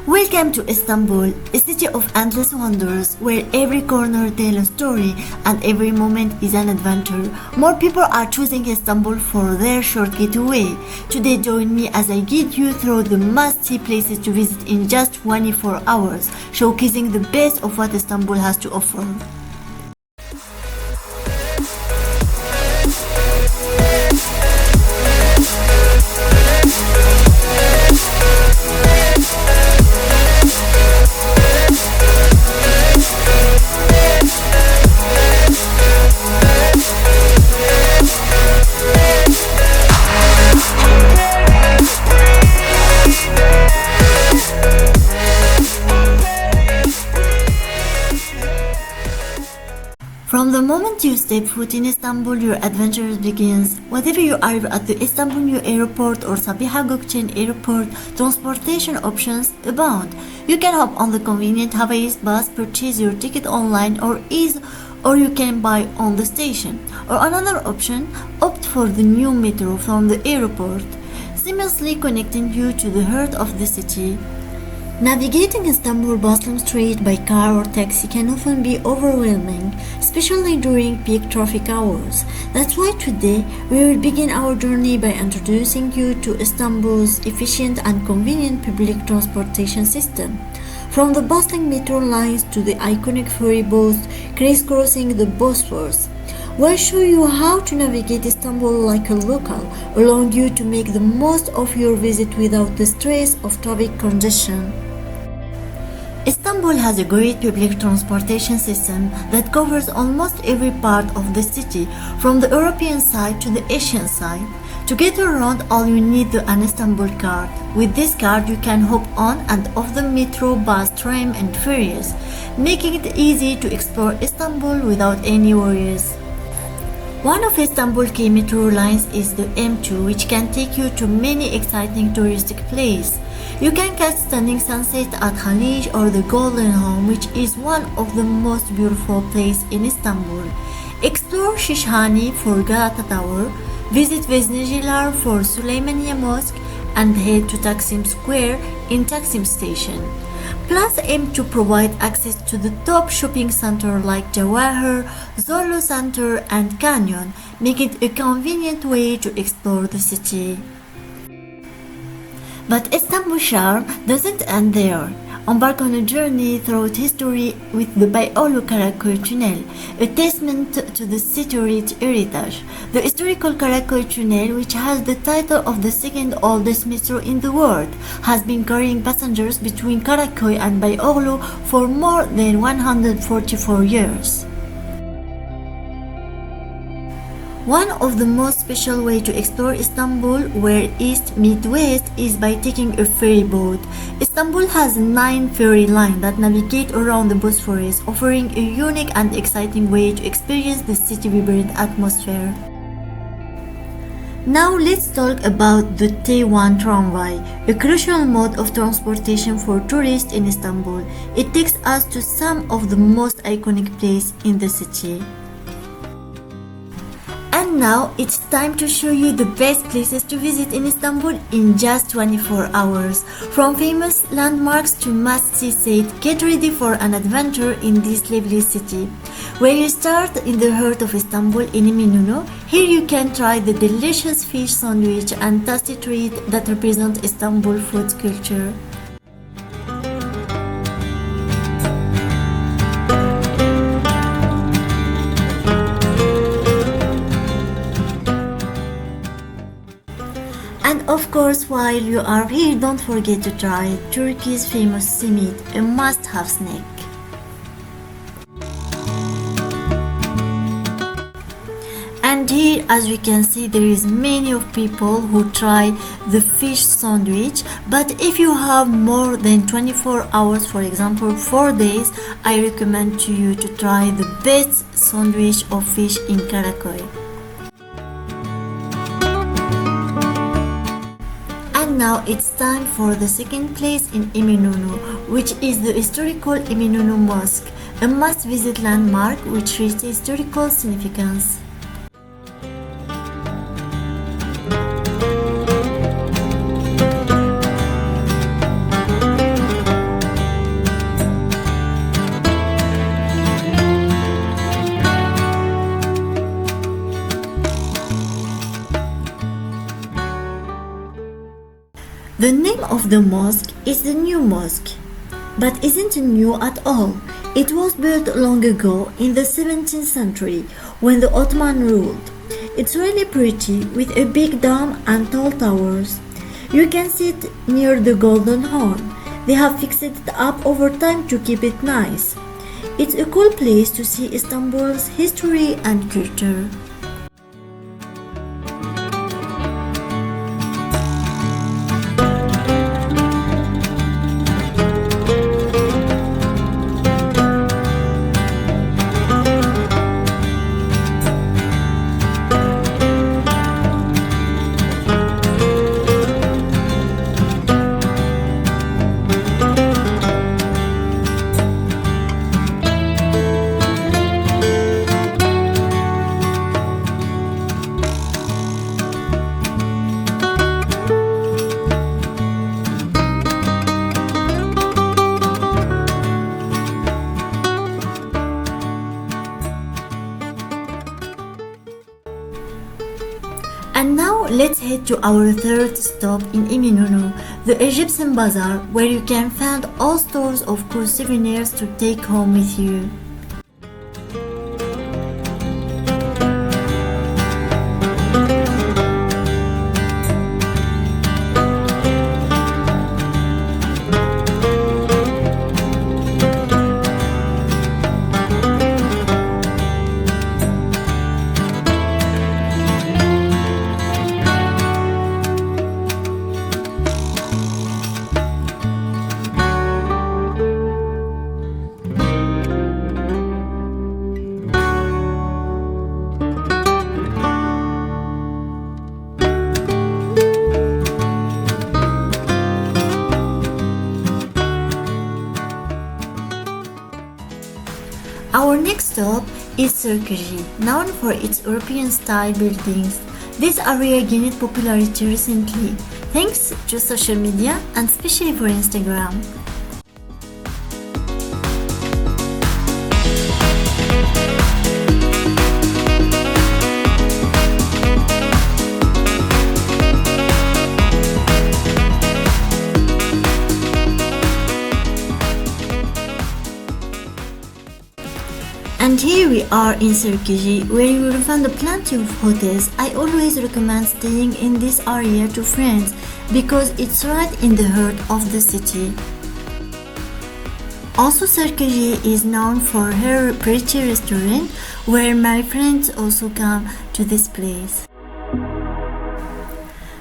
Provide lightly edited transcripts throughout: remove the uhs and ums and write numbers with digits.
Welcome to Istanbul, a city of endless wonders where every corner tells a story and every moment is an adventure. More people are choosing Istanbul for their short getaway. Today join me as I guide you through the must-see places to visit in just 24 hours, showcasing the best of what Istanbul has to offer. From the moment you step foot in Istanbul, your adventure begins. Whether you arrive at the Istanbul New Airport or Sabiha Gökçen Airport, transportation options abound. You can hop on the convenient Hagia bus, purchase your ticket online or you can buy on the station. Or another option, opt for the new metro from the airport, seamlessly connecting you to the heart of the city. Navigating Istanbul bustling street by car or taxi can often be overwhelming, especially during peak traffic hours. That's why today we will begin our journey by introducing you to Istanbul's efficient and convenient public transportation system. From the bustling metro lines to the iconic ferry boats crisscrossing the Bosphorus, we'll show you how to navigate Istanbul like a local, allowing you to make the most of your visit without the stress of traffic congestion. Istanbul has a great public transportation system that covers almost every part of the city, from the European side to the Asian side. To get around, all you need is an Istanbul card. With this card, you can hop on and off the metro, bus, tram and ferries, making it easy to explore Istanbul without any worries. One of Istanbul's key metro lines is the M2, which can take you to many exciting touristic places. You can catch stunning sunset at Haliç or the Golden Home, which is one of the most beautiful places in Istanbul. Explore Şişhane for Galata Tower, visit Veznejiler for Süleymaniye Mosque, and head to Taksim Square in Taksim Station. Plus, M2 provides access to the top shopping centers like Jawahir, Zorlu Center, and Canyon, making it a convenient way to explore the city. But Istanbul's charm doesn't end there. Embark on a journey through history with the Beyoğlu Karaköy Tunnel, a testament to the city's heritage. The historical Karaköy Tunnel, which has the title of the second oldest metro in the world, has been carrying passengers between Karaköy and Beyoğlu for more than 144 years. One of the most special ways to explore Istanbul, where east meets west, is by taking a ferry boat. Istanbul has 9 ferry lines that navigate around the Bosphorus, offering a unique and exciting way to experience the city's vibrant atmosphere. Now let's talk about the T1 tramway, a crucial mode of transportation for tourists in Istanbul. It takes us to some of the most iconic places in the city. And now it's time to show you the best places to visit in Istanbul in just 24 hours. From famous landmarks to must-see sites, get ready for an adventure in this lively city. Where you start in the heart of Istanbul in Eminönü, here you can try the delicious fish sandwich and tasty treat that represent Istanbul food culture. And of course, while you are here, don't forget to try Turkey's famous simit, a must-have snack. And here, as we can see, there is many of people who try the fish sandwich. But if you have more than 24 hours, for example 4 days, I recommend to you to try the best sandwich of fish in Karaköy. Now it's time for the second place in Eminönü, which is the historical Eminönü Mosque, a must-visit landmark which rich historical significance. The name of the mosque is the New Mosque, but isn't new at all. It was built long ago in the 17th century when the Ottoman ruled. It's really pretty with a big dome and tall towers. You can sit near the Golden Horn. They have fixed it up over time to keep it nice. It's a cool place to see Istanbul's history and culture. And now let's head to our third stop in Eminönü, the Egyptian Bazaar, where you can find all sorts of cool souvenirs to take home with you. Our next stop is Turkish, known for its European-style buildings. This area gained popularity recently, thanks to social media and especially for Instagram. And here we are in Turkish, where you will find plenty of hotels. I always recommend staying in this area to friends because it's right in the heart of the city. Also, Turkish is known for her pretty restaurant, where my friends also come to this place.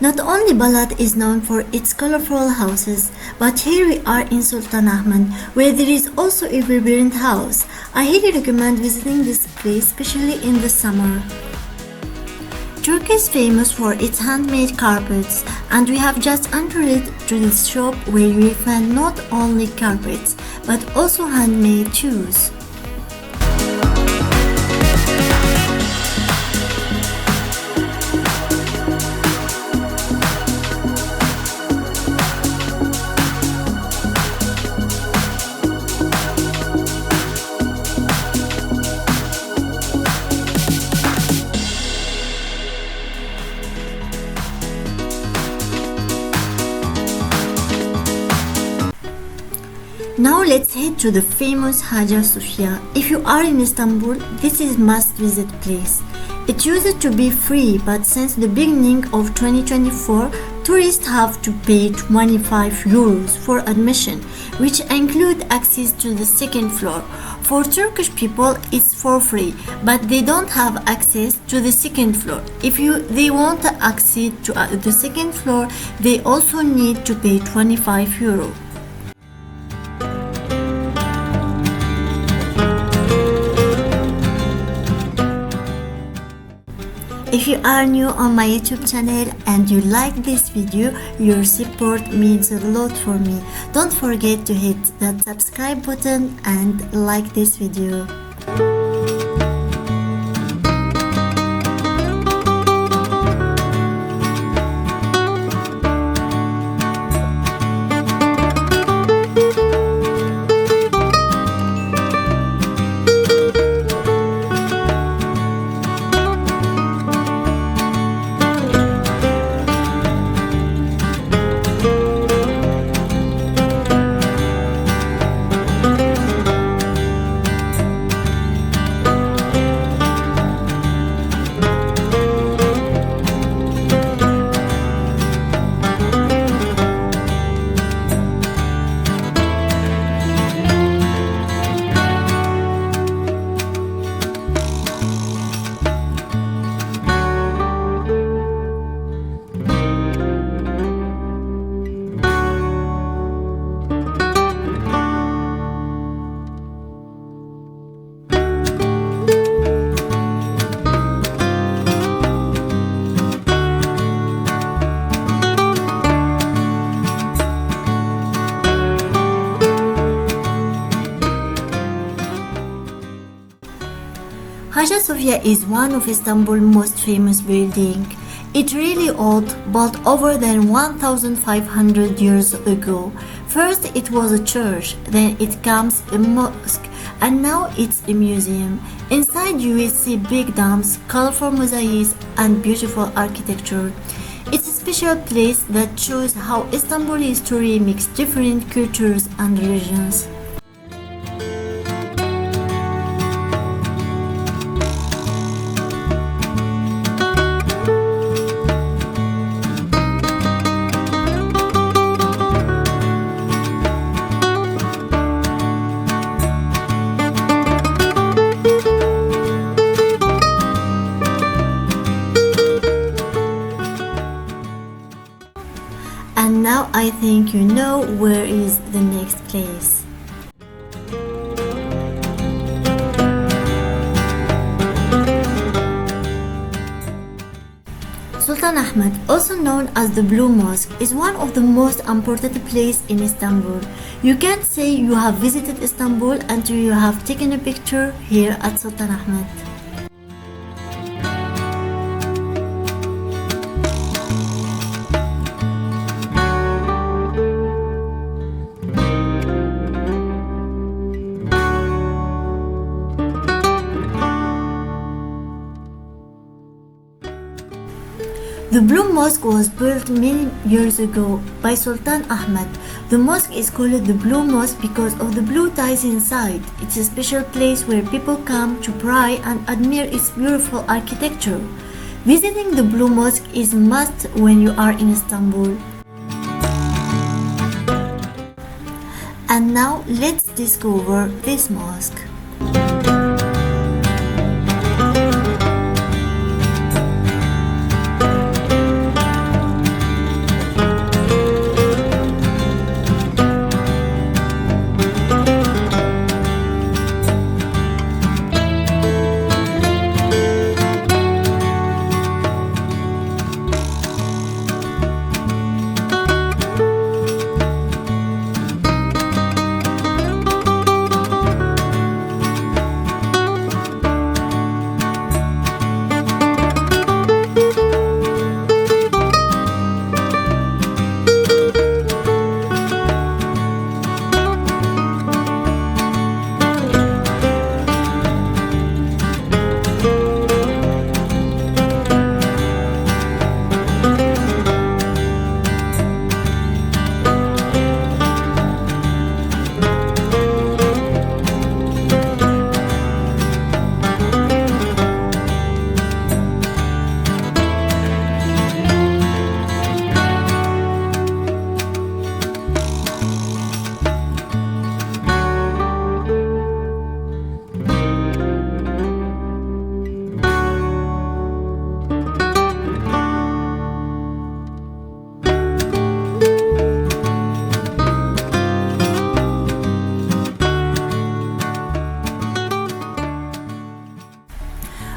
Not only Balat is known for its colorful houses, but here we are in Sultanahmet, where there is also a vibrant house. I highly recommend visiting this place, especially in the summer. Turkey is famous for its handmade carpets, and we have just entered to this shop where you will find not only carpets, but also handmade shoes. Now let's head to the famous Hagia Sophia. If you are in Istanbul, this is must visit place. It used to be free, but since the beginning of 2024, tourists have to pay 25 euros for admission, which include access to the second floor. For Turkish people, it's for free, but they don't have access to the second floor. If they want access to the second floor, they also need to pay 25 euros. If you are new on my YouTube channel and you like this video, your support means a lot for me. Don't forget to hit that subscribe button and like this video. Hagia Sophia is one of Istanbul's most famous buildings. It's really old, built over than 1,500 years ago. First it was a church, then it becomes a mosque, and now it's a museum. Inside you will see big domes, colorful mosaics, and beautiful architecture. It's a special place that shows how Istanbul history mixes different cultures and religions. And now I think you know where is the next place. Sultanahmet, also known as the Blue Mosque, is one of the most important places in Istanbul. You can't say you have visited Istanbul until you have taken a picture here at Sultanahmet. The Blue Mosque was built many years ago by Sultan Ahmed. The mosque is called the Blue Mosque because of the blue tiles inside. It's a special place where people come to pray and admire its beautiful architecture. Visiting the Blue Mosque is a must when you are in Istanbul. And now let's discover this mosque.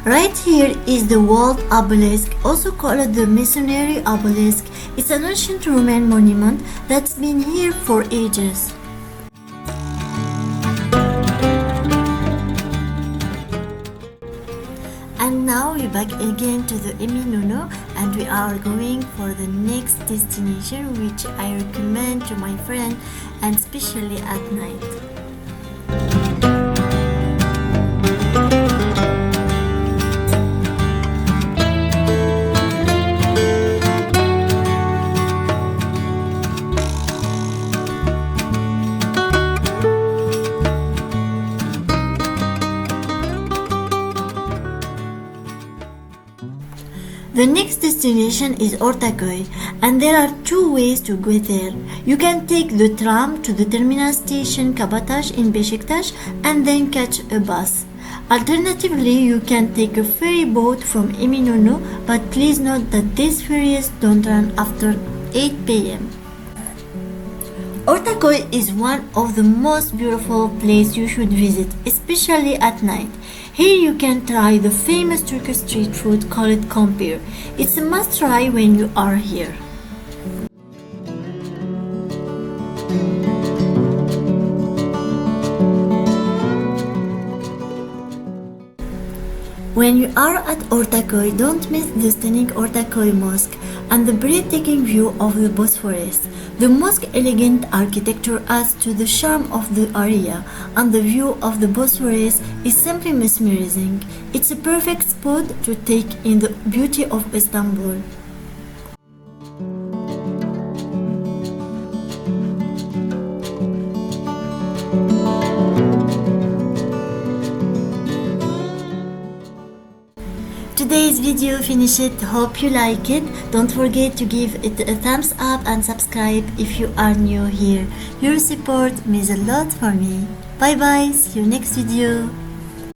Right here is the walled obelisk, also called the Masonry obelisk. It's an ancient Roman monument that's been here for ages. And now we're back again to the Eminönü, and we are going for the next destination, which I recommend to my friend, and especially at night. The next destination is Ortaköy, and there are two ways to go there. You can take the tram to the terminal station Kabataş in Beşiktaş and then catch a bus. Alternatively, you can take a ferry boat from Eminönü, but please note that these ferries don't run after 8 p.m. Ortaköy is one of the most beautiful places you should visit, especially at night. Here you can try the famous Turkish street food called converge. It's a must try when you are here. When you are at Ortaköy, don't miss the stunning Ortaköy Mosque and the breathtaking view of the Bosphorus. The mosque's elegant architecture adds to the charm of the area, and the view of the Bosphorus is simply mesmerizing. It's a perfect spot to take in the beauty of Istanbul. Today's video finished. Hope you like it. Don't forget to give it a thumbs up and subscribe if you are new here. Your support means a lot for me. Bye bye. See you next video.